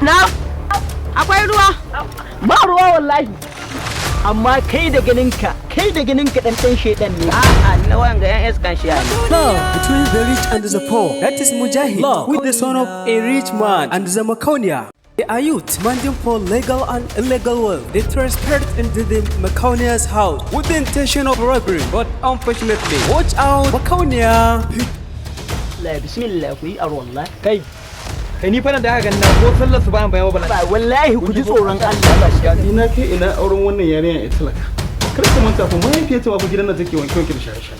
Na akwai ruwa. Ba ruwa wallahi. Amma kai da ganinka dan shedan ne. A'a, na wanga yan iskan shi ne. Love between the rich and the poor. That is Mujahid. Love with the son of a rich man and the makauniya. They are youth demanding for legal and illegal wealth. They trespassed into the makauniya's house with the intention of robbery, but unfortunately, watch out, makauniya. La bismillah ku yi arwallah. Kai ni fa da aka ganna ko sallar su ba bayan bala. Wallahi ku ji tsoron Allah ba shi. Ina kai ina auren wannan yarinya ita talaka. Kar ka manta fa mahaifiyarta ba gidan nan take wanke wanke da shaye-shaye.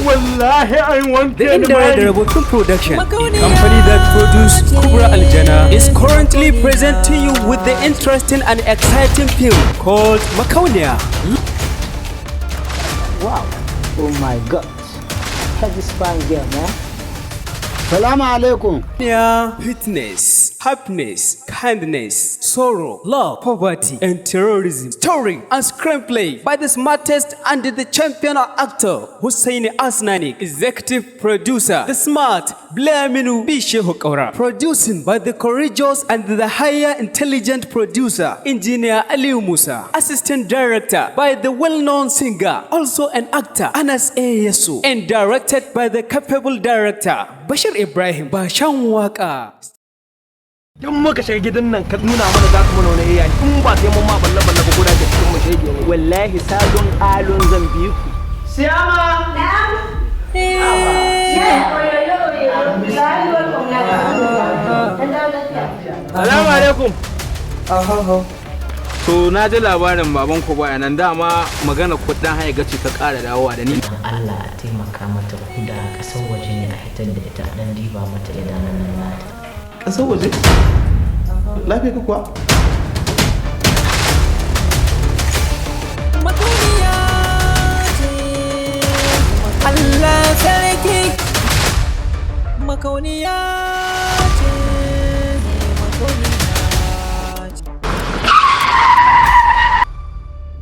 Wallahi I want The indireba production, a company that produces Kubra Aljana, is currently presenting you with the interesting and exciting film called Makauniya. Wow. Oh my God. Have this fine girl, man. Salamu alaikum. Fitness, happiness, kindness, sorrow, love, poverty, and terrorism. Story and screenplay by the smartest and the champion actor Hussein Asnani. Executive producer, the smart Blaminu Bishehu Kaura. Producing by the courageous and the higher intelligent producer, Engineer Aliu Musa. Assistant director by the well-known singer, also an actor, Anas A. Yesu. And directed by the capable director, Bashir Ibrahim Bashan Waka. In muka shiga gidan nan ka nuna mana za ka mana wani iya in ba sai mun ma balle balle ba guda ke cikin mu shege ne. Wallahi salon alon zan bi ku. Siyama. Na'am. Assalamu alaikum. To na ji labarin baban ku baya nan dama magana kudin haya gaci ka ƙara dawowa da ni. Allah a taimaka mata da kasar waje ne a hitar da ita dan diba mata idanun nan nata. Kasar waje? Lafiya ka kuwa? Allah sarki makauniya ce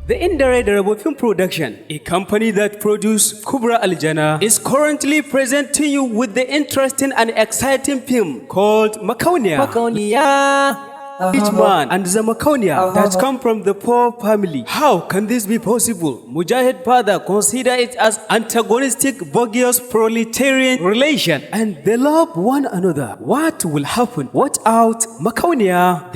The indireba film production, a company that produces Kubra Aljana, is currently presenting you with the interesting and exciting film called Makauniya. Each man and the makauniya that come from the poor family. How can this be possible? Mujahid father consider it as antagonistic, bogus, proletarian relation, and they love one another. What will happen? Watch out, makauniya.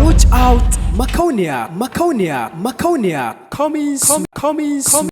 Watch out, makauniya, coming soon.